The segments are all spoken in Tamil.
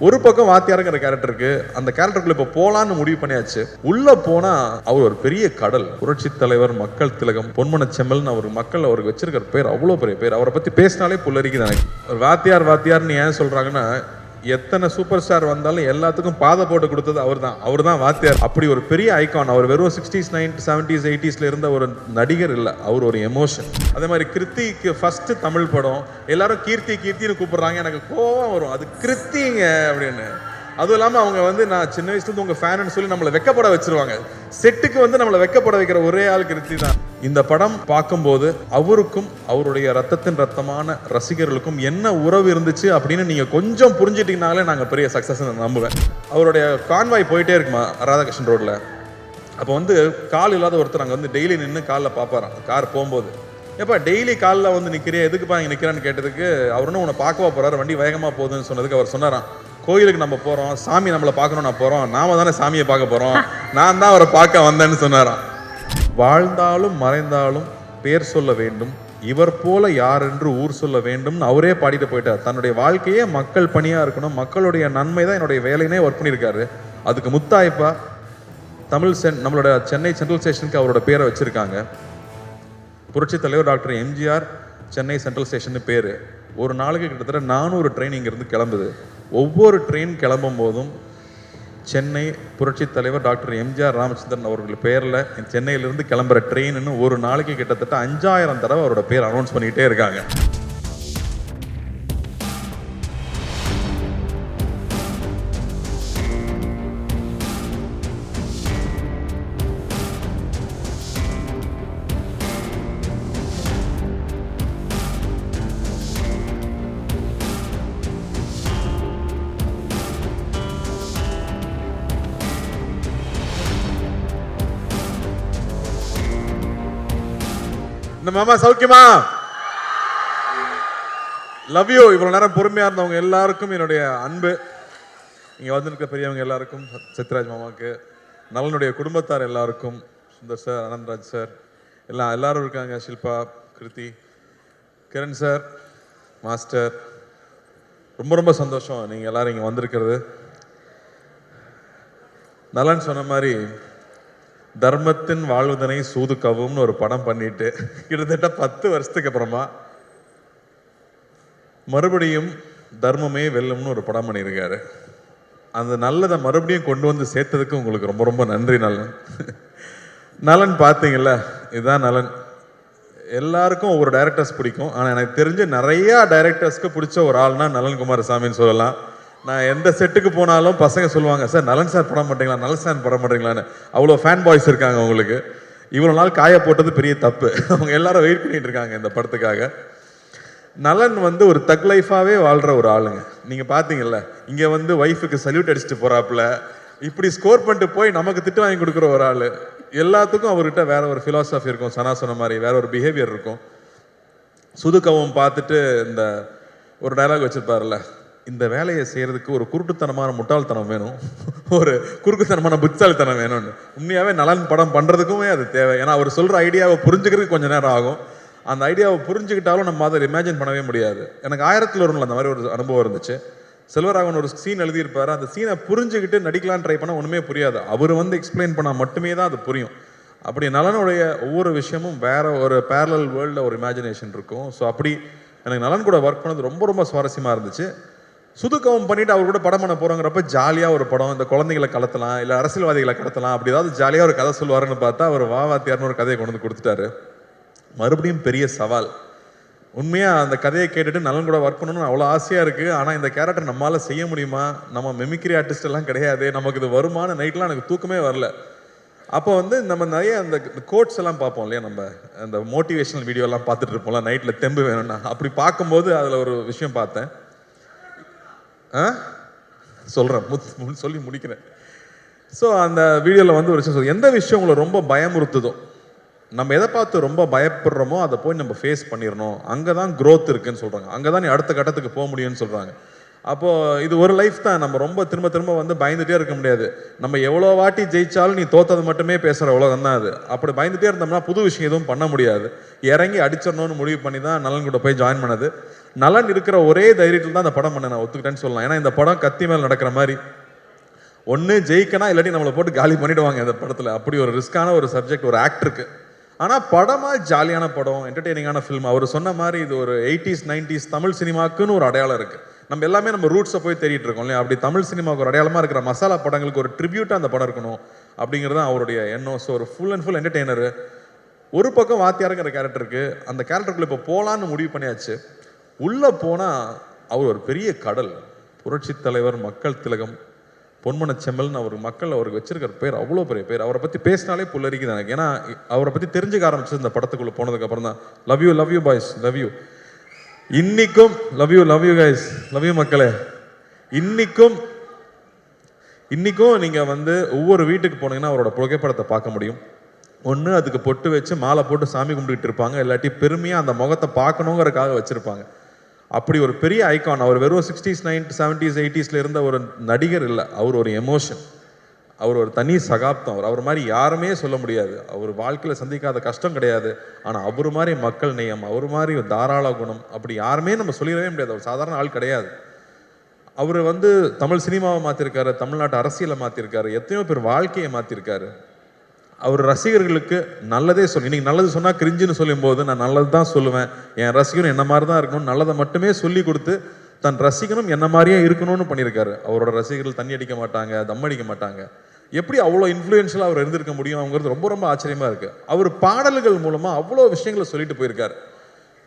ஒரு பக்கம் வாத்தியாருங்கிற கேரக்டர் இருக்கு. அந்த கேரக்டருக்குள்ள இப்ப போலான்னு முடிவு பண்ணியாச்சு. உள்ள போனா அவர் ஒரு பெரிய கடல். புரட்சி தலைவர், மக்கள் திலகம், பொன்மன செம்மல்னு அவர் மக்கள் அவருக்கு வச்சிருக்கிற பேர் அவ்வளவு பெரிய பேர். அவரை பத்தி பேசினாலே புல்லரிக்குது எனக்கு. வாத்தியார் வாத்தியார்னு ஏன் சொல்றாங்கன்னா, எத்தனை சூப்பர் ஸ்டார் வந்தாலும் எல்லாத்துக்கும் பாதை போட்டு கொடுத்தது அவர் தான் வாத்தியார். அப்படி ஒரு பெரிய ஐகான். அவர் வெறும் 60s 90s 70s 80sல இருந்த ஒரு நடிகர் இல்லை, அவர் ஒரு எமோஷன். அதே மாதிரி கிருத்திக்கு ஃபர்ஸ்ட் தமிழ் படம் எல்லாரும் கீர்த்தின்னு கூப்பிடுறாங்க. எனக்கு கோவம் வரும், அது கிருத்திங்க அப்படின்னு. அதுவும் இல்லாமல் அவங்க வந்து நான் சின்ன வயசுலேருந்து உங்கள் ஃபேனுன்னு சொல்லி நம்மளை வெக்கப்பட வச்சிருவாங்க. செட்டுக்கு வந்து நம்மளை வெக்கப்பட வைக்கிற ஒரே ஆள் கிருத்தி தான். இந்த படம் பார்க்கும்போது அவருக்கும் அவருடைய ரத்தத்தின் ரத்தமான ரசிகர்களுக்கும் என்ன உறவு இருந்துச்சு அப்படின்னு நீங்கள் கொஞ்சம் புரிஞ்சிட்டிங்கனாலே நாங்கள் பெரிய சக்ஸஸ் நம்புவேன். அவருடைய கான்வாய் போயிட்டே இருக்குமா ராதாகிருஷ்ணன் ரோட்டில். அப்போ வந்து கால் இல்லாத ஒருத்தர் அங்கே வந்து டெய்லி நின்று காலில் பார்ப்பாராம் கார் போகும்போது. எப்போ டெய்லி காலில் வந்து நிற்கிறியா, எதுக்குப்பா இங்கே நிற்கிறான்னு கேட்டதுக்கு அவர் ஒன்றும் உன்னை பார்க்கவா போகிறார், வண்டி வேகமாக போகுதுன்னு சொன்னதுக்கு அவர் சொன்னாராம், கோயிலுக்கு நம்ம போகிறோம், சாமி நம்மளை பார்க்கணும், நான் போகிறோம், நாம தானே சாமியை பார்க்க போகிறோம், நான் தான் அவரை பார்க்க வந்தேன்னு சொன்னாராம். வாழ்ந்தாலும் மறைந்தாலும் பேர் சொல்ல வேண்டும், இவர் போல யார் என்று ஊர் சொல்ல வேண்டும்னு அவரே பாடிட்டு போயிட்டார். தன்னுடைய வாழ்க்கையே மக்கள் பணியாக இருக்கணும், மக்களுடைய நன்மை தான் என்னுடைய வேலையினே ஒர்க் பண்ணியிருக்காரு. அதுக்கு முத்தாய்ப்பா நம்மளோட சென்னை சென்ட்ரல் ஸ்டேஷனுக்கு அவரோட பேரை வச்சுருக்காங்க. புரட்சி தலைவர் doctor MGR Chennai central station பேர். ஒரு நாளைக்கு கிட்டத்தட்ட 400 ட்ரெயின் இங்கேருந்து கிளம்புது. ஒவ்வொரு ட்ரெயின் கிளம்பும் போதும் சென்னை புரட்சி தலைவர் டாக்டர் எம்ஜிஆர் ராமச்சந்திரன் அவர்கள் பேரில் சென்னையிலிருந்து கிளம்புற ட்ரெயின்னு ஒரு நாளைக்கு கிட்டத்தட்ட 5000 தடவை அவரோட பேர் அனௌன்ஸ் பண்ணிக்கிட்டே இருக்காங்க. இந்த மாமா சௌக்கியமா? Love you. இவ்வளவு நேரம் பொறுமையா இருந்தவங்க எல்லாருக்கும் என்னுடைய அன்பு. இங்க வந்திருக்க பெரியவங்க எல்லாருக்கும், சத்யராஜ் மாமாவுக்கு, நலனுடைய குடும்பத்தார் எல்லாருக்கும், சுந்தர் சார், அனந்தராஜ் சார், எல்லாரும் இருக்காங்க, ஷில்பா, கிருத்தி, கிரண் சார், மாஸ்டர், ரொம்ப ரொம்ப சந்தோஷம் நீங்க எல்லாரும் இங்க வந்திருக்கிறது. நலன் சொன்ன மாதிரி தர்மத்தின் வாழ்வதனை சூதுக்கவும் ஒரு படம் பண்ணிட்டு கிட்டத்தட்ட 10 வருஷத்துக்கு அப்புறமா மறுபடியும் தர்மமே வெல்லும்னு ஒரு படம் பண்ணியிருக்காரு. அந்த நல்லதை மறுபடியும் கொண்டு வந்து சேர்த்ததுக்கு உங்களுக்கு ரொம்ப ரொம்ப நன்றி நலன். நலன் பார்த்தீங்கல்ல, இதுதான் நலன். எல்லாருக்கும் ஒவ்வொரு டைரக்டர்ஸ் பிடிக்கும், ஆனால் எனக்கு தெரிஞ்ச நிறையா டைரக்டர்ஸ்க்கு பிடிச்ச ஒரு ஆள்னா நலன் குமாரசாமின்னு சொல்லலாம். நான் எந்த செட்டுக்கு போனாலும் பசங்க சொல்லுவாங்க, சார் நலன் சார் படம் மாட்டீங்களா, நலன் சார் படம் மாட்டீங்களான்னு. அவ்வளோ ஃபேன் பாய்ஸ் இருக்காங்க உங்களுக்கு. இவ்வளோ நாள் காய போட்டது பெரிய தப்பு. அவங்க எல்லாரும் வெயிட் பண்ணிட்டு இருக்காங்க இந்த படத்துக்காக. நலன் வந்து ஒரு தக் லைஃபாகவே வாழ்கிற ஒரு ஆளுங்க. நீங்கள் பார்த்தீங்கல்ல, இங்கே வந்து ஒய்ஃபுக்கு சல்யூட் அடிச்சுட்டு போகிறாப்புல, இப்படி ஸ்கோர் பண்ணிட்டு போய் நமக்கு திட்டு வாங்கி கொடுக்குற ஒரு ஆள். எல்லாத்துக்கும் அவர்கிட்ட வேற ஒரு ஃபிலாசபி இருக்கும், சனா சொன்ன மாதிரி வேற ஒரு பிஹேவியர் இருக்கும். சுதுக்கவும் பார்த்துட்டு இந்த ஒரு டயலாக் வச்சிருப்பாருல்ல, இந்த வேலையை செய்யறதுக்கு ஒரு குருட்டுத்தனமான முட்டாள்தனம் வேணும், ஒரு குறுக்குத்தனமான புத்தாலித்தனம் வேணும்னு. உண்மையாகவே நலன் படம் பண்ணுறதுக்குமே அது தேவை. ஏன்னா அவர் சொல்கிற ஐடியாவை புரிஞ்சுக்கிறதுக்கு கொஞ்சம் நேரம் ஆகும். அந்த ஐடியாவை புரிஞ்சுக்கிட்டாலும் நம்ம அதை இமேஜின் பண்ணவே முடியாது. எனக்கு 1001 அந்த மாதிரி ஒரு அனுபவம் இருந்துச்சு. செல்வராகவன் ஒரு சீன் எழுதியிருப்பாரு, அந்த சீனை புரிஞ்சுக்கிட்டு நடிக்கலான்னு ட்ரை பண்ணால் ஒன்றுமே புரியாது. அவர் வந்து எக்ஸ்பிளைன் பண்ணால் மட்டுமே தான் அது புரியும். அப்படி நலனுடைய ஒவ்வொரு விஷயமும் வேற ஒரு பேரலல் வேர்ல்டில் ஒரு இமேஜினேஷன் இருக்கும். ஸோ அப்படி எனக்கு நலன் கூட ஒர்க் பண்ணது ரொம்ப ரொம்ப சுவாரஸ்யமாக இருந்துச்சு. சுதுக்கவும் பண்ணிட்டு அவர் கூட படம் பண்ண போகிறோங்கிறப்ப ஜாலியாக ஒரு படம், இந்த குழந்தைகளை கடத்தலாம், இல்லை அரசியல்வாதிகளை கடத்தலாம், அப்படி ஏதாவது ஜாலியாக ஒரு கதை சொல்லுவாருன்னு பார்த்தா அவர் வாத்தியார்னு ஒரு கதையை கொண்டு வந்து கொடுத்துட்டாரு. மறுபடியும் பெரிய சவால். உண்மையாக அந்த கதையை கேட்டுட்டு நலன் கூட ஒர்க் பண்ணணும்னு அவ்வளோ ஆசையாக இருக்குது. ஆனால் இந்த கேரக்டர் நம்மளால் செய்ய முடியுமா, நம்ம மெமிக்ரி ஆர்டிஸ்ட் எல்லாம் கிடையாது, நமக்கு இது வருமான நைட்லாம் எனக்கு தூக்கமே வரல. அப்போ வந்து நம்ம நிறைய அந்த கோட்ஸ் எல்லாம் பார்ப்போம் இல்லையா, நம்ம அந்த மோட்டிவேஷனல் வீடியோலாம் பார்த்துட்டு இருப்போம்ல நைட்டில் தெம்பு வேணும்னா. அப்படி பார்க்கும்போது அதில் ஒரு விஷயம் பார்த்தேன். சொல்கிறேன், சொல்லி முடிக்கிறேன். ஸோ அந்த வீடியோவில் வந்து ஒரு விஷயம், எந்த விஷயம் உங்களை ரொம்ப பயமுறுத்துதோ, நம்ம எதை பார்த்து ரொம்ப பயப்படுறோமோ அதை போய் நம்ம ஃபேஸ் பண்ணிடணும், அங்கே தான் க்ரோத் இருக்குன்னு சொல்கிறாங்க, அங்கே தான் நீ அடுத்த கட்டத்துக்கு போக முடியும்னு சொல்கிறாங்க. அப்போது இது ஒரு லைஃப் தான், நம்ம ரொம்ப திரும்ப திரும்ப வந்து பயந்துகிட்டே இருக்க முடியாது. நம்ம எவ்வளோ வாட்டி ஜெயிச்சாலும் நீ தோத்தது மட்டுமே பேசுகிற உலகம் தான் அது. அப்படி பயந்துகிட்டே இருந்தோம்னா புது விஷயம் எதுவும் பண்ண முடியாது. இறங்கி அடிச்சிடணும்னு முடிவு பண்ணி தான் நலன் கூட போய் ஜாயின் பண்ணது. நலன் இருக்கிற ஒரே தைரியத்தில் தான் அந்த படம் பண்ண நான் ஒத்துக்கிட்டேன்னு சொல்லலாம். ஏன்னா இந்த படம் கத்தி மேல் நடக்கிற மாதிரி, ஒன்று ஜெயிக்கனா இல்லாட்டி நம்மளை போட்டு காலி பண்ணிடுவாங்க இந்த படத்தில். அப்படி ஒரு ரிஸ்கான ஒரு சப்ஜெக்ட் ஒரு ஆக்டருக்கு. ஆனால் படமாக ஜாலியான படம், என்டர்டெய்னிங்கான ஃபில்ம். அவர் சொன்ன மாதிரி இது ஒரு 80s 90s தமிழ் சினிமாக்குன்னு ஒரு அடையாளம் இருக்குது. நம்ம எல்லாமே நம்ம ரூட்ஸை போய் தேடிட்டு இருக்கோம் இல்லையா? அப்படி தமிழ் சினிமாவுக்கு ஒரு அடையாளமாக இருக்கிற மசாலா படங்களுக்கு ஒரு ட்ரிபியூட்டாக அந்த படம் இருக்கணும் அப்படிங்கிறது தான் அவருடைய எண்ணம். ஸோ ஒரு ஃபுல் அண்ட் ஃபுல் என்டர்டெய்னர். ஒரு பக்கம் வாத்தியாருங்கிற கேரக்டருக்கு, அந்த கேரக்டருக்குள்ள இப்போ போகலான்னு முடிவு பண்ணியாச்சு. உள்ளே போனால் அவர் ஒரு பெரிய கடல். புரட்சி தலைவர், மக்கள் திலகம், பொன்மன செம்மல்னு அவர் மக்கள் அவருக்கு வச்சிருக்கிற பேர் அவ்வளோ பெரிய பேர். அவரை பற்றி பேசினாலே புல்லரிக்குது எனக்கு. ஏன்னா அவரை பற்றி தெரிஞ்சுக்க ஆரம்பிச்சது இந்த படத்துக்குள்ளே போனதுக்கு அப்புறம் தான். Love you boys, love you. இன்னைக்கும் love you guys, love you மக்களே. இன்னைக்கும் நீங்கள் வந்து ஒவ்வொரு வீட்டுக்கு போனீங்கன்னா அவரோட புகைப்படத்தை பார்க்க முடியும். ஒன்று அதுக்கு பொட்டு வச்சு மாலை போட்டு சாமி கும்பிட்டுட்டு இருப்பாங்க, இல்லாட்டி பெருமையாக அந்த முகத்தை பார்க்கணுங்கிறதுக்காக வச்சுருப்பாங்க. அப்படி ஒரு பெரிய ஐகான். அவர் வெறும் 60s 90s 70s 80sல இருந்த ஒரு நடிகர் இல்லை, அவர் ஒரு எமோஷன், அவர் ஒரு தனி சகாப்தம். அவர் மாதிரி யாருமே சொல்ல முடியாது. அவர் வாழ்க்கையில் சந்திக்காத கஷ்டம் கிடையாது. ஆனால் அவர் மாதிரி மக்கள் நேயம், அவர் மாதிரி தாராள குணம் அப்படி யாருமே நம்ம சொல்லிடவே முடியாது. அவர் சாதாரண ஆள் கிடையாது. அவர் வந்து தமிழ் சினிமாவை மாற்றிருக்காரு, தமிழ்நாட்டு அரசியலை மாற்றிருக்காரு, எத்தனையோ பேர் வாழ்க்கையை மாற்றிருக்காரு. அவர் ரசிகர்களுக்கு நல்லதே சொல்லி, இன்னைக்கு நல்லது சொன்னால் கிரிஞ்சுன்னு சொல்லும் போது நான் நல்லது தான் சொல்லுவேன், என் ரசிகனும் என்ன மாதிரி தான் இருக்கணும், நல்லதை மட்டுமே சொல்லி கொடுத்து தன் ரசிகனும் என்ன மாதிரியே இருக்கணும்னு பண்ணியிருக்காரு. அவரோட ரசிகர்கள் தண்ணி அடிக்க மாட்டாங்க, தம் அடிக்க மாட்டாங்க. எப்படி அவ்வளோ இன்ஃப்ளூயன்ஷியலாக அவர் இருந்திருக்க முடியும் அவங்கிறது ரொம்ப ரொம்ப ஆச்சரியமாக இருக்குது. அவர் பாடல்கள் மூலமாக அவ்வளோ விஷயங்களை சொல்லிட்டு போயிருக்காரு.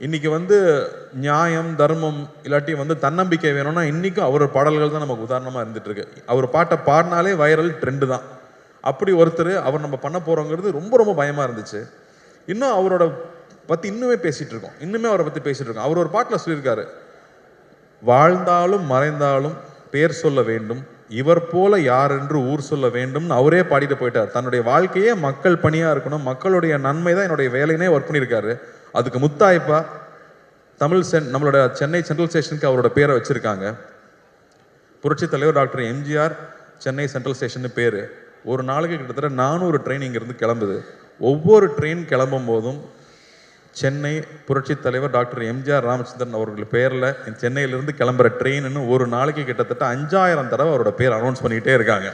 இன்னைக்கு வந்து நியாயம் தர்மம் இல்லாட்டி வந்து தன்னம்பிக்கை வேணும்னா இன்றைக்கும் அவர் பாடல்கள் தான் நமக்கு உதாரணமாக இருந்துட்டு இருக்கு. அவர் பாட்டை பாடினாலே வைரல் ட்ரெண்டு தான். அப்படி ஒருத்தர் அவர் நம்ம பண்ண போகிறோங்கிறது ரொம்ப ரொம்ப பயமாக இருந்துச்சு. இன்னும் அவரோட பற்றி இன்னுமே பேசிகிட்டு இருக்கோம், இன்னுமே அவரை பற்றி பேசிகிட்டு இருக்கோம். அவர் ஒரு பாட்டில் சொல்லியிருக்காரு, வாழ்ந்தாலும் மறைந்தாலும் பேர் சொல்ல வேண்டும், இவர் போல யார் என்று ஊர் சொல்ல வேண்டும்னு அவரே பாடிட்டு போயிட்டார். தன்னுடைய வாழ்க்கையே மக்கள் பணியாக இருக்கணும், மக்களுடைய நன்மை தான் என்னுடைய வேலையினே ஒர்க் பண்ணியிருக்காரு. அதுக்கு முத்தாய்ப்பா நம்மளோட சென்னை சென்ட்ரல் ஸ்டேஷனுக்கு அவரோட பேரை வச்சுருக்காங்க. புரட்சி தலைவர் doctor MGR Chennai central station பேர். ஒரு நாளைக்கு கிட்டத்தட்ட 400 ட்ரெயின் இங்கேருந்து கிளம்புது. ஒவ்வொரு ட்ரெயின் கிளம்பும் போதும் சென்னை புரட்சி தலைவர் டாக்டர் எம்ஜிஆர் ராமச்சந்திரன் அவர்கள் பேரில் சென்னையிலிருந்து கிளம்புற ட்ரெயின்னு ஒரு நாளைக்கு கிட்டத்தட்ட 5000 தடவை அவரோட பேர் அனௌன்ஸ் பண்ணிக்கிட்டே இருக்காங்க.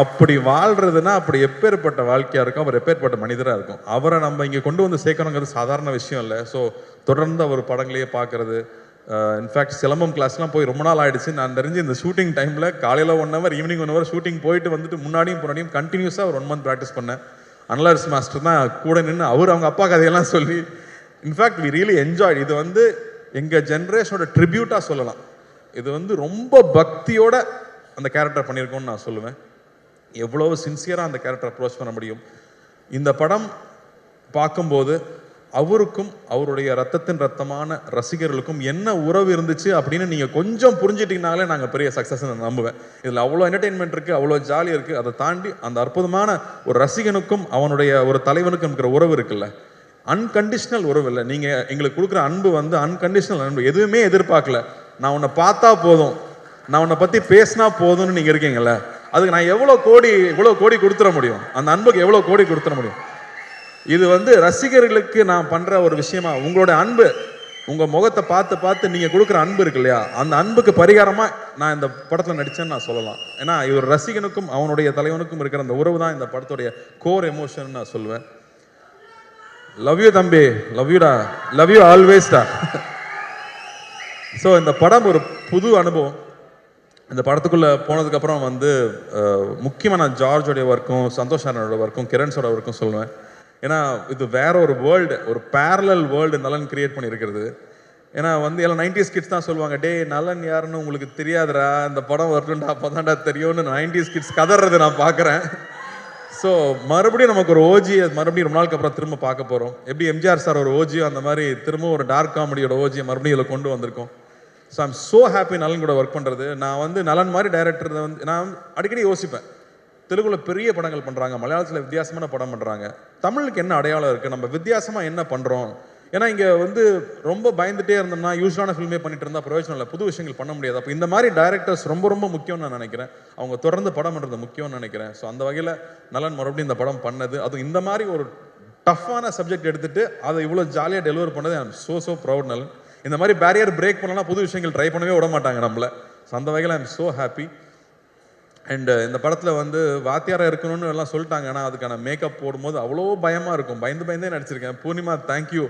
அப்படி வாழ்றதுன்னா அப்படி எப்பேற்பட்ட வாழ்க்கையாக இருக்கும், அவர் எப்பேற்பட்ட மனிதராக இருக்கும். அவரை நம்ம இங்கே கொண்டு வந்து சேர்க்கணுங்கிறது சாதாரண விஷயம் இல்லை. ஸோ தொடர்ந்து அவர் படங்களையே பார்க்கறது. இன்ஃபேக்ட் சிலம்பம் கிளாஸ்லாம் போய் ரொம்ப நாள் ஆகிடுச்சு. நான் தெரிஞ்சு இந்த ஷூட்டிங் டைமில் காலையில் 1 hour ஈவினிங் 1 hour ஷூட்டிங் போயிட்டு வந்துட்டு முன்னாடியும் கண்டினியூஸாக ஒரு 1 month ப்ராக்டிஸ் பண்ணேன். அனலர்ஸ் மாஸ்டர் தான் கூட நின்று அவங்க அப்பா கதையெல்லாம் சொல்லி, இன்ஃபேக்ட் வி ரியலி என்ஜாய். இது வந்து எங்கள் ஜென்ரேஷனோட ட்ரிபியூட்டாக சொல்லலாம். இது வந்து ரொம்ப பக்தியோட அந்த கேரக்டர் பண்ணியிருக்கோன்னு நான் சொல்லுவேன். எவ்வளோ சின்சியராக அந்த கேரக்டர் அப்ரோச் பண்ண முடியும். இந்த படம் பார்க்கும்போது அவருக்கும் அவருடைய ரத்தத்தின் ரத்தமான ரசிகர்களுக்கும் என்ன உறவு இருந்துச்சு அப்படின்னு நீங்கள் கொஞ்சம் புரிஞ்சிட்டிங்கனாலே நாங்கள் பெரிய சக்ஸஸ் நம்புவேன். இதில் அவ்வளோ என்டர்டெயின்மெண்ட் இருக்குது, அவ்வளோ ஜாலியாக இருக்குது. அதை தாண்டி அந்த அற்புதமான ஒரு ரசிகனுக்கும் அவனுடைய ஒரு தலைவனுக்கும் இருக்கிற உறவு இருக்குல்ல, அன்கண்டிஷனல் உறவு இல்லை. நீங்கள் எங்களுக்கு கொடுக்குற அன்பு வந்து அன்கண்டிஷனல் அன்பு. எதுவுமே எதிர்பார்க்கல, நான் உன்னை பார்த்தா போதும், நான் உன்னை பற்றி பேசினா போதும்னு நீங்கள் இருக்கீங்களே, அதுக்கு நான் எவ்வளோ கோடி கொடுத்துட முடியும், அந்த அன்புக்கு எவ்வளோ கோடி கொடுத்துட முடியும். இது வந்து ரசிகர்களுக்கு நான் பண்ணுற ஒரு விஷயமா, உங்களோட அன்பு, உங்கள் முகத்தை பார்த்து நீங்கள் கொடுக்குற அன்பு இருக்கு இல்லையா, அந்த அன்புக்கு பரிகாரமாக நான் இந்த படத்தில் நடித்தேன்னு நான் சொல்லலாம். ஏன்னா இவர் ரசிகனுக்கும் அவனுடைய தலைவனுக்கும் இருக்கிற அந்த உறவு தான் இந்த படத்துடைய கோர் எமோஷன் நான் சொல்லுவேன். லவ் யூ தம்பி, லவ் யூடா, லவ் யூ ஆல்வேஸ்டா. ஸோ இந்த படம் ஒரு புது அனுபவம். இந்த படத்துக்குள்ளே போனதுக்கப்புறம் வந்து முக்கியமாக நான் ஜார்ஜோடைய ஒர்க்கும் சந்தோஷ் அண்ணனோட ஒர்க்கும் கிரண்ஸோட ஒர்க்கும் சொல்லுவேன். ஏன்னா இது வேற ஒரு வேர்ல்டு, ஒரு பேரலல் வேர்ல்டு நலன் கிரியேட் பண்ணியிருக்கிறது. ஏன்னா வந்து எல்லாம் 90s கிட்ஸ் தான் சொல்லுவாங்க, டே நலன் யாருன்னு உங்களுக்கு தெரியாதுடா, இந்த படம் வரட்டும்டா அப்போ தான்டா தெரியும்னு 90s கிட்ஸ் கதறது நான் பார்க்குறேன். ஸோ மறுபடியும் நமக்கு ஒரு ஓஜி மறுபடியும் ரொம்ப நாளுக்கு அப்புறம் திரும்ப பார்க்க போகிறோம். எப்படி எம்ஜிஆர் சார் ஒரு ஓஜியோ அந்த மாதிரி திரும்ப ஒரு டார்க் காமெடியோட ஓஜியை மறுபடியும் இதில் கொண்டு வந்திருக்கோம். ஸோ ஐம் ஸோ ஹாப்பி நலன் கூட ஒர்க் பண்ணுறது. நான் வந்து நலன் மாதிரி டைரக்டர் வந்து நான் அடிக்கடி யோசிப்பேன், தெலுங்குல பெரிய படங்கள் பண்ணுறாங்க, மலையாளத்தில் வித்தியாசமான படம் பண்ணுறாங்க, தமிழுக்கு என்ன அடையாளம் இருக்குது, நம்ம வித்தியாசமாக என்ன பண்ணுறோம். ஏன்னா இங்கே வந்து ரொம்ப பயந்துட்டே இருந்தோம்னா யூஸ்வலான ஃபில்மே பண்ணிட்டு இருந்தால் பிரயோஜனம் இல்லை, புது விஷயங்கள் பண்ண முடியாது. அப்போ இந்த மாதிரி டைரக்டர்ஸ் ரொம்ப ரொம்ப முக்கியம்னு நான் நினைக்கிறேன். அவங்க தொடர்ந்து படம் பண்ணுறது முக்கியம்னு நினைக்கிறேன். ஸோ அந்த வகையில் நலன் மறுபடியும் இந்த படம் பண்ணது, அதுவும் இந்த மாதிரி ஒரு டஃப்பான சப்ஜெக்ட் எடுத்துகிட்டு அதை இவ்வளோ ஜாலியாக டெலிவர் பண்ணது ஐ எம் ஸோ ப்ரௌட் நலன். இந்த மாதிரி பேரியர் பிரேக் பண்ணலாம், புது விஷயங்கள் ட்ரை பண்ணவே விட மாட்டாங்க நம்மள. ஸோ அந்த வகையில் I am so happy. And இந்த படத்தில் வந்து வாத்தியாராக இருக்கணும்னு எல்லாம் சொல்லிட்டாங்க. ஆனால் அதுக்கான மேக்கப் போடும்போது அவ்வளோ பயமாக இருக்கும். பயந்தே நடிச்சிருக்கேன். பூர்ணிமா தேங்க்யூ.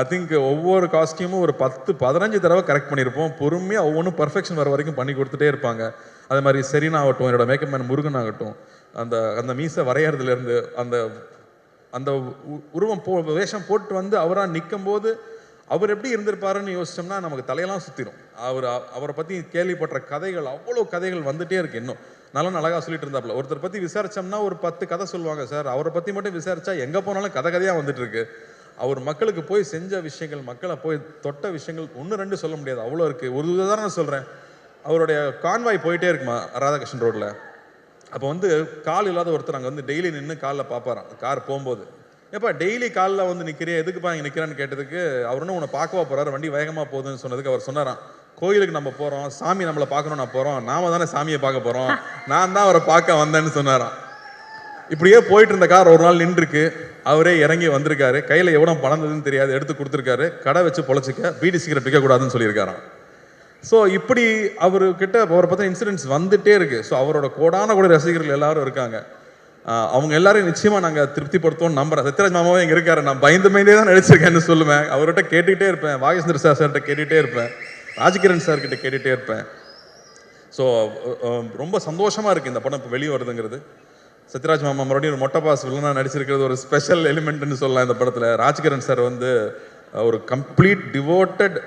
ஐ திங்க் ஒவ்வொரு காஸ்டியூமும் ஒரு 10-15 தடவை கரெக்ட் பண்ணியிருப்போம். பொறுமையாக ஒவ்வொன்றும் பர்ஃபெக்ஷன் வர வரைக்கும் பண்ணி கொடுத்துட்டே இருப்பாங்க. அதே மாதிரி செரீனா ஆகட்டும், என்னோட மேக்கப் மேன் முருகன் ஆகட்டும், அந்த மீசை வரையறதுலேருந்து அந்த உருவம் வேஷம் போட்டு வந்து அவராக நிற்கும் போது அவர் எப்படி இருந்திருப்பாருன்னு யோசிச்சோம்னா நமக்கு தலையெல்லாம் சுற்றிடும். அவரை பற்றி கேள்விப்பட்ட கதைகள், அவ்வளோ கதைகள் வந்துட்டே இருக்கு. இன்னும் நல்லா அழகாக சொல்லிட்டு இருந்தாப்புல. ஒருத்தர் பற்றி விசாரிச்சோம்னா ஒரு 10 கதை சொல்லுவாங்க சார். அவரை பற்றி மட்டும் விசாரிச்சா எங்கே போனாலும் கதையாக வந்துட்டு இருக்கு. அவர் மக்களுக்கு போய் செஞ்ச விஷயங்கள், மக்களை போய் தொட்ட விஷயங்கள் 1-2 சொல்ல முடியாது, அவ்வளோ இருக்குது. ஒரு உதாரணம் சொல்கிறேன். அவருடைய கான்வாய் போயிட்டே இருக்குமா ராதாகிருஷ்ணன் ரோட்டில். அப்போ வந்து கால் இல்லாத ஒருத்தர் அங்கே வந்து டெய்லி நின்று காலில் பார்ப்பாராம் கார் போகும்போது. ஏப்பா டெய்லி காலில் வந்து நிற்கிறியா, எதுக்குப்பா இங்கே நிற்கிறான்னு கேட்டதுக்கு அவர் ஒன்றும் உன்னை பார்க்கவா போகிறாரு, வண்டி வேகமாக போகுதுன்னு சொன்னதுக்கு அவர் சொன்னாராம், கோயிலுக்கு நம்ம போகிறோம், சாமி நம்மளை பார்க்கணும், நான் போகிறோம், நாம தானே சாமியை பார்க்க போகிறோம், நான் தான் அவரை பார்க்க வந்தேன்னு சொன்னாராம். இப்படியே போயிட்டு இருந்த கார் ஒரு நாள் நின்றுருக்கு. அவரே இறங்கி வந்திருக்காரு. கையில் எவ்வளோ பணந்ததுன்னு தெரியாது, எடுத்து கொடுத்துருக்காரு. கடை வச்சு பொழைச்சிக்க, பீடி சிகரெட் விற்கக்கூடாதுன்னு சொல்லியிருக்காராம். ஸோ இப்படி அவர்கிட்ட அவரை பற்றின இன்சிடென்ட்ஸ் வந்துட்டே இருக்கு. ஸோ அவரோட கோடான கூட ரசிகர்கள் எல்லாரும் இருக்காங்க. அவங்க எல்லாரும் நிச்சயமாக நாங்கள் திருப்திப்படுத்தோம்னு நம்புறேன். சத்யராஜ் மாமாவே இங்கே இருக்காரு. நான் பயந்தே தான் நடிச்சிருக்கேன்னு சொல்லுவேன். அவர்கிட்ட கேட்டுக்கிட்டே இருப்பேன். வாகேஸ்வர சார்கிட்ட கேட்டுகிட்டே இருப்பேன். ராஜ்கிரண் சார்கிட்ட கேட்டுகிட்டே இருப்பேன். ஸோ ரொம்ப சந்தோஷமாக இருக்குது இந்த படம் இப்போ வெளியே வருதுங்கிறது. சத்யராஜ் மாமா மறுபடியும் ஒரு மொட்டை பாஸ் வில்லனாக நடிச்சிருக்கிறது ஒரு ஸ்பெஷல் எலிமெண்ட்னு சொல்லலாம் இந்த படத்தில். ராஜ்கிரண் சார் வந்து ஒரு கம்ப்ளீட் டிவோட்டட்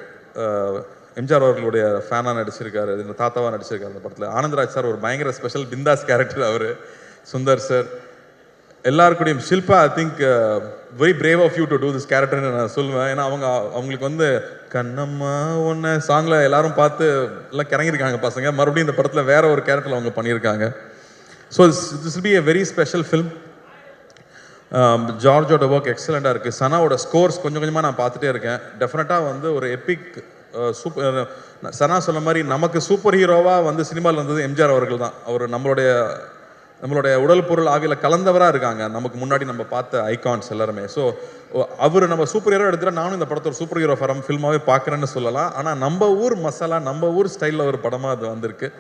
எம்ஜிஆர் அவர்களுடைய ஃபேனாக நடிச்சிருக்காரு. இந்த தாத்தாவாக நடிச்சிருக்காரு இந்த படத்தில். ஆனந்த்ராஜ் சார் ஒரு பயங்கர ஸ்பெஷல் பிந்தாஸ் கேரக்டர் அவர். சுந்தர் சார் எல்லாருக்கூடையும். Shilpa I think very brave of you to do this கேரக்டர்னு நான் சொல்லுவேன். ஏன்னா அவங்களுக்கு வந்து கண்ணம்மா ஒன்று சாங்கில் எல்லாரும் பார்த்து எல்லாம் கிறங்கியிருக்காங்க பசங்க. மறுபடியும் இந்த படத்தில் வேற ஒரு கேரக்டரில் அவங்க பண்ணியிருக்காங்க. So this will be a very special film. ஜார்ஜோட ஒர்க் எக்ஸலண்ட்டாக இருக்குது. சனாவோட ஸ்கோர்ஸ் கொஞ்சம் கொஞ்சமாக நான் பார்த்துட்டே இருக்கேன். டெஃபினட்டாக வந்து ஒரு எப்பிக் சூப்பர். சனா சொன்ன மாதிரி நமக்கு சூப்பர் ஹீரோவாக வந்து சினிமாவில் வந்தது எம்ஜிஆர் அவர்கள் தான். அவர் நம்மளுடைய உடல் பொருள் ஆவியில் கலந்தவராக இருக்காங்க. நமக்கு முன்னாடி நம்ம பார்த்த ஐகான்ஸ் எல்லாருமே. ஸோ அவர் நம்ம சூப்பர் ஹீரோ எடுத்துகிட்டா நானும் இந்த படத்தை ஒரு சூப்பர் ஹீரோ ஃபில்மாகவே பார்க்குறேன்னு சொல்லலாம். ஆனால் நம்ம ஊர் மசாலா, நம்ம ஊர் ஸ்டைலில் ஒரு படமாக அது வந்திருக்கு.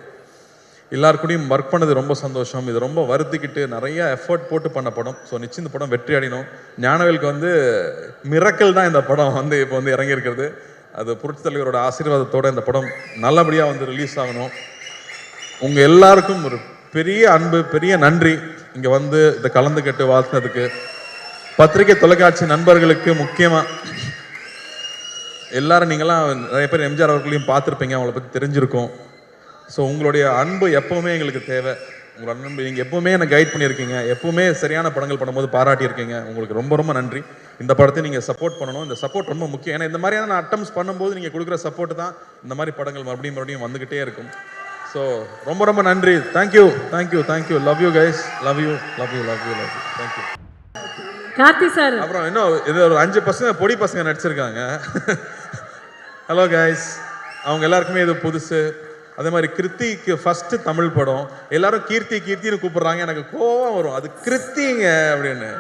எல்லாருக்கூடையும் ஒர்க் பண்ணது ரொம்ப சந்தோஷம். இது ரொம்ப வருத்திக்கிட்டு நிறைய எஃபர்ட் போட்டு பண்ண படம். ஸோ நிச்சயம் இந்த படம் வெற்றி அடையணும். ஞானவேலுக்கு வந்து மிரக்கல் தான் இந்த படம் வந்து இப்போ வந்து இறங்கியிருக்கிறது. அது புரட்சித் தலைவரோட ஆசீர்வாதத்தோடு இந்த படம் நல்லபடியாக வந்து ரிலீஸ் ஆகணும். உங்கள் எல்லாருக்கும் ஒரு பெரிய அன்பு, பெரிய நன்றி இங்கே வந்து இதை கலந்துக்கிட்டு வாழ்த்துனதுக்கு. பத்திரிகை தொலைக்காட்சி நண்பர்களுக்கு முக்கியமாக எல்லாரும் நீங்களாம் நிறைய பேர் எம்ஜிஆர் அவர்களையும் பார்த்துருப்பீங்க, அவங்கள பற்றி தெரிஞ்சிருக்கும். ஸோ உங்களுடைய அன்பு எப்போவுமே எங்களுக்கு தேவை. உங்களோட அன்பு நீங்கள் எப்போவுமே என்னை கைட் பண்ணியிருக்கீங்க, எப்போவுமே சரியான படங்கள் பண்ணும்போது பாராட்டியிருக்கீங்க. உங்களுக்கு ரொம்ப ரொம்ப நன்றி. இந்த படத்தை நீங்கள் சப்போர்ட் பண்ணணும். இந்த சப்போர்ட் ரொம்ப முக்கியம். ஏன்னா இந்த மாதிரியான அட்டம்ஸ் பண்ணும்போது நீங்கள் கொடுக்குற சப்போர்ட் தான் இந்த மாதிரி படங்கள் மறுபடியும் வந்துக்கிட்டே இருக்கும். ஸோ ரொம்ப ரொம்ப நன்றி. Thank you. Love you guys. Love you. Thank you. Karthi sir அப்புறம் இன்னும் இது ஒரு 5 பசங்க பொடி பசங்க நடிச்சிருக்காங்க. Hello guys. அவங்க எல்லாருக்குமே இது புதுசு. அதே மாதிரி கிருத்திக்கு ஃபர்ஸ்ட் தமிழ் படம். எல்லாரும் கீர்த்தின்னு கூப்பிடுறாங்க. எனக்கு கோவம் வரும், அது கிருத்திங்க அப்படின்னு.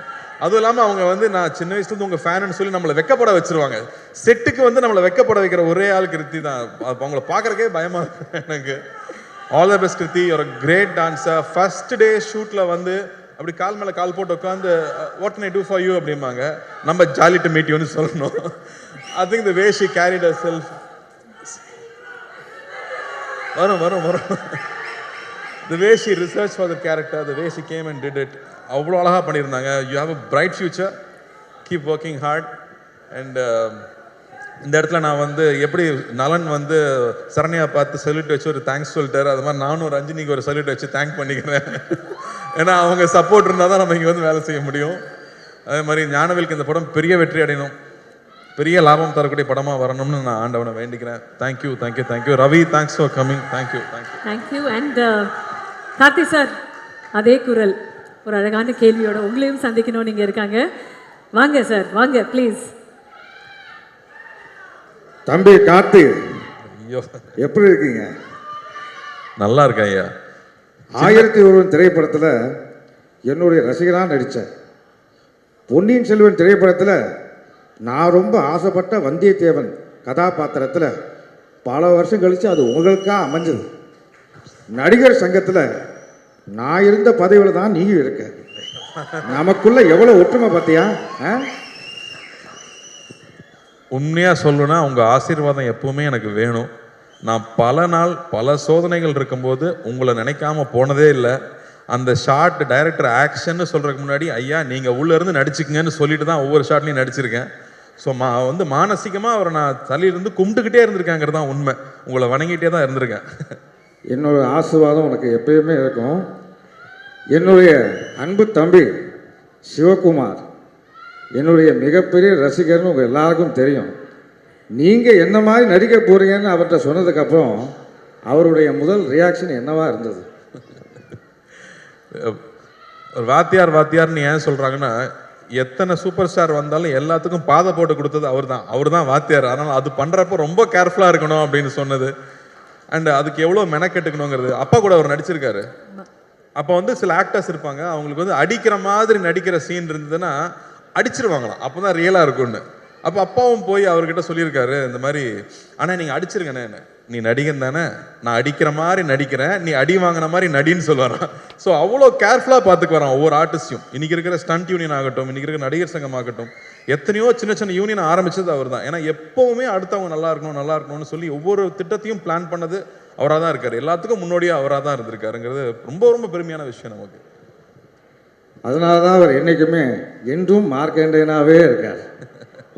அதுவும் இல்லாமல் அவங்க வந்து நான் சின்ன வயசுலேருந்து உங்கள் ஃபேனுன்னு சொல்லி நம்மளை வெக்கப்பட வச்சிருவாங்க. செட்டுக்கு வந்து நம்மளை வெக்கப்பட வைக்கிற ஒரே ஆள் கிருத்தி தான். அவங்கள பார்க்குறக்கே பயமாக இருக்கு எனக்கு. All the best Kriti. ஒரு கிரேட் டான்ஸர். ஃபர்ஸ்ட் டே ஷூட்டில் வந்து அப்படி கால் மேலே கால் போட்டு உட்காந்து what can I do for you அப்படிம்பாங்க. நம்ம ஜாலி டு மீட் யூன்னு சொல்லணும். I think the way she carried herself. வரும் the way she researched for the character, the way she came and did it, அவ்வளோ அழகாக பண்ணியிருந்தாங்க. You have a bright future, keep working hard. And இந்த இடத்துல நான் வந்து எப்படி நலன் வந்து சரண்யா பார்த்து சல்யூட் வச்சு ஒரு தேங்க்ஸ் சொல்லிட்டாரு, அது மாதிரி நானும் ஒரு ரஞ்சினிக்கு ஒரு சல்யூட் வச்சு தேங்க் பண்ணிக்கிறேன். ஏன்னா அவங்க சப்போர்ட் இருந்தால் தான் நம்ம இங்கே வந்து வேலை செய்ய முடியும். அதே மாதிரி ஞானவேலுக்கு இந்த படம் பெரிய வெற்றி அடையணும், பெரிய லாபம் தரக்கூடிய படமாக வரணும்னு நான் ஆண்டவனை வேண்டிக்கிறேன். Thank you. Ravi, thanks for coming. Thank you. And Karthi sir அதே குரல் ஒரு அழகான கேள்வியோட உங்களையும் சந்திக்கணும் நீங்கள் இருக்காங்க. வாங்க சார், வாங்க ப்ளீஸ். தம்பி கார்த்தி, ஐயோ எப்படி இருக்கீங்க? நல்லா இருக்கேன் ஐயா. 1001 திரைப்படத்தில் என்னுடைய ரசிகனாக நடித்தேன். பொன்னியின் செல்வன் திரைப்படத்தில் நான் ரொம்ப ஆசைப்பட்ட வந்தியத்தேவன் கதாபாத்திரத்தில் பல வருஷம் கழித்து அது உங்களுக்காக அமைஞ்சது. நடிகர் சங்கத்தில் நான் இருந்த பதவியில் தான் நீயும் இருக்க. நமக்குள்ள எவ்வளோ ஒற்றுமை பார்த்தியா? உண்மையாக சொல்லணும்னா உங்கள் ஆசீர்வாதம் எப்பவுமே எனக்கு வேணும். நான் பல நாள் பல சோதனைகள் இருக்கும்போது உங்களை நினைக்காம போனதே இல்லை. அந்த ஷார்ட் டைரக்டர் ஆக்ஷன்னு சொல்கிறதுக்கு முன்னாடி ஐயா நீங்கள் உள்ளேருந்து நடிச்சுக்கங்கன்னு சொல்லிட்டு தான் ஒவ்வொரு ஷாட்லையும் நடிச்சிருக்கேன். ஸோ வந்து மானசீகமாக அவரை நான் தலையிலிருந்து கும்பிட்டுக்கிட்டே இருந்திருக்காங்கிறது தான் உண்மை. உங்களை வணங்கிட்டே தான் இருந்திருக்கேன். என்னோட ஆசீர்வாதம் உனக்கு எப்பயுமே இருக்கும். என்னுடைய அன்பு தம்பி சிவகுமார் என்னுடைய மிகப்பெரிய ரசிகர்னு உங்கள் எல்லாருக்கும் தெரியும். நீங்கள் என்ன மாதிரி நடிக்க போகிறீங்கன்னு அவர்கிட்ட சொன்னதுக்கப்புறம் அவருடைய முதல் ரியாக்ஷன் என்னவா இருந்தது? வாத்தியார்னு ஏன் சொல்கிறாங்கன்னா, எத்தனை சூப்பர் ஸ்டார் வந்தாலும் எல்லாத்துக்கும் பாதை போட்டு கொடுத்தது அவர் தான் வாத்தியார். அதனால் அது பண்ணுறப்போ ரொம்ப கேர்ஃபுல்லாக இருக்கணும் அப்படின்னு சொன்னது. அண்ட் அதுக்கு எவ்வளோ மெனக்கெட்டுக்கணுங்கிறது. அப்பா கூட அவர் நடிச்சிருக்காரு. அப்போ வந்து சில ஆக்டர்ஸ் இருப்பாங்க, அவங்களுக்கு வந்து அடிக்கிற மாதிரி நடிக்கிற சீன் இருந்ததுன்னா அடிச்சிருவாங்களாம். அப்போ தான் ரியலாக இருக்கும்னு. அப்போ அப்பாவும் போய் அவர்கிட்ட சொல்லியிருக்காரு, இந்த மாதிரி ஆனால் நீங்கள் அடிச்சிருங்கண்ணே, என்ன நீ நடிகன் தானே, நான் அடிக்கிற மாதிரி நடிக்கிறேன், நீ அடி வாங்கின மாதிரி நடின்னு சொல்லுவாரான். ஸோ அவ்வளோ கேர்ஃபுல்லாக பார்த்துக்கு வரான் ஒவ்வொரு ஆர்டிஸ்டையும். இன்றைக்கி இருக்கிற ஸ்டண்ட் யூனியன் ஆகட்டும், இன்றைக்கி இருக்கிற நடிகர் சங்கம் ஆகட்டும், எத்தனையோ சின்ன சின்ன யூனியன் ஆரம்பிச்சது அவர் தான். ஏன்னா எப்போவுமே அடுத்தவங்க நல்லா இருக்கணும்னு சொல்லி ஒவ்வொரு திட்டத்தையும் பிளான் பண்ணது அவராக தான் இருக்கார். எல்லாத்துக்கும் முன்னோடியாக அவராக தான் இருந்திருக்காருங்கிறது ரொம்ப ரொம்ப பெருமையான விஷயம் நமக்கு. அதனால தான் அவர் என்றைக்குமே என்றும் மார்க்கண்டேனாவே இருக்கார்.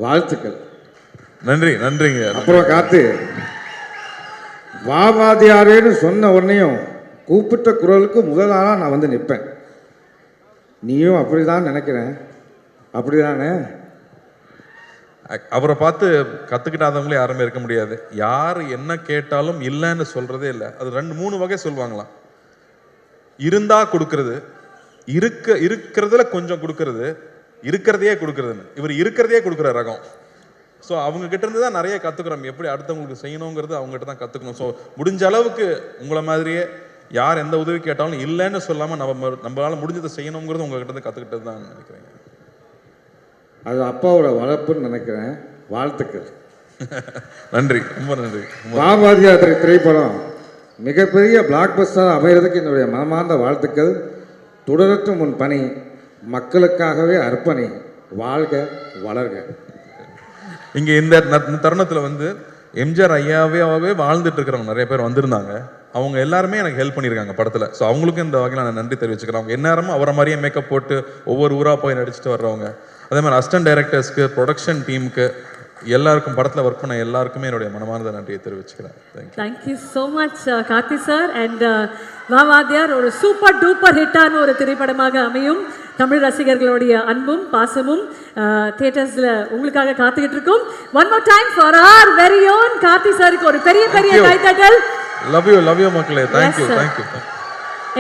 வாழ்த்துக்கள். நன்றிங்க. அப்புறம் காத்து வாவாதியாரேன்னு சொன்ன உடனேயும் கூப்பிட்ட குரலுக்கு முதலாளாக நான் வந்து நிற்பேன். நீயும் அப்படிதான் நினைக்கிறேன், அப்படிதானே? அவரை பார்த்து கற்றுக்கிட்டாதவங்களே யாருமே இருக்க முடியாது. யார் என்ன கேட்டாலும் இல்லைன்னு சொல்கிறதே இல்லை. அது 2-3 வகை சொல்லுவாங்களாம். இருந்தா கொடுக்கறது, இருக்கிறதுல கொஞ்சம் கொடுக்கறது, இருக்கிறதையே கொடுக்கறதுன்னு. இவர் இருக்கிறதையே கொடுக்குற ரகம். ஸோ அவங்க கிட்ட இருந்து தான் நிறைய கற்றுக்குறோம். எப்படி அடுத்தவங்களுக்கு செய்யணுங்கிறது அவங்ககிட்ட தான் கற்றுக்கணும். ஸோ முடிஞ்ச அளவுக்கு உங்களை மாதிரியே யார் எந்த உதவி கேட்டாலும் இல்லைன்னு சொல்லாமல் நம்மளால முடிஞ்சதை செய்யணுங்கிறது உங்ககிட்ட இருந்து கற்றுக்கிட்டது தான் நினைக்கிறேன். அது அப்பாவோட வளர்ப்புன்னு நினைக்கிறேன். வாழ்த்துக்கள். நன்றி, ரொம்ப நன்றி. வாவாதியார் திரைப்படம் மிகப்பெரிய பிளாக் பஸ்டர் அமைகிறதுக்கு என்னுடைய மனமார்ந்த வாழ்த்துக்கள். தொடரட்டும் உன் பணி, மக்களுக்காகவே அர்ப்பணி, வாழ்க வளர்க. இங்கே இந்த தருணத்தில் வந்து எம்ஜிஆர் ஐயாவே வாழ்ந்துட்டு இருக்கிறவங்க நிறைய பேர் வந்திருந்தாங்க. அவங்க எல்லாருமே எனக்கு ஹெல்ப் பண்ணியிருக்காங்க படத்தில். ஸோ அவங்களுக்கும் இந்த வகையில் நான் நன்றி தெரிவிச்சுக்கிறேன். அவங்க எந்நேரமும் அவரை மாதிரியே மேக்கப் போட்டு ஒவ்வொரு ஊராக போய் நடிச்சுட்டு வர்றவங்க. அதே மாதிரி அசிஸ்டன்ட் டைரக்டர்ஸ்க்கு, ப்ரொடக்ஷன் டீமுக்கு, எல்லாருக்கும் படத்தில் ஒர்க் பண்ண எல்லாருக்குமே என்னுடைய மனமார்ந்த நன்றியை தெரிவிச்சுக்கிறேன். Thank you so much Karthi sir. And Vaathiyaar ஒரு சூப்பர் டூப்பர் ஹிட்டான ஒரு திரைப்படமாக அமையும். தமிழ் ரசிகர்களுடைய அன்பும் பாசமும் தியேட்டர்ஸில் உங்களுக்காக காத்துக்கிட்டு இருக்கும். One more time for our very own Karthi சாருக்கு ஒரு பெரிய கைத்தட்டல். லவ் யூ மக்களே. Thank you.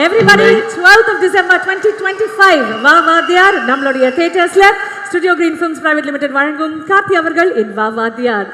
Everybody, 12th of December 2025 Vaathiyaar நம்மளுடைய தியேட்டர்ஸ்ல ஸ்டுடியோ கிரீன் ஃபிலிம்ஸ் பிரைவேட் லிமிடெட் வழங்கும் கார்த்தி அவர்கள் இன் வாவாதியார்.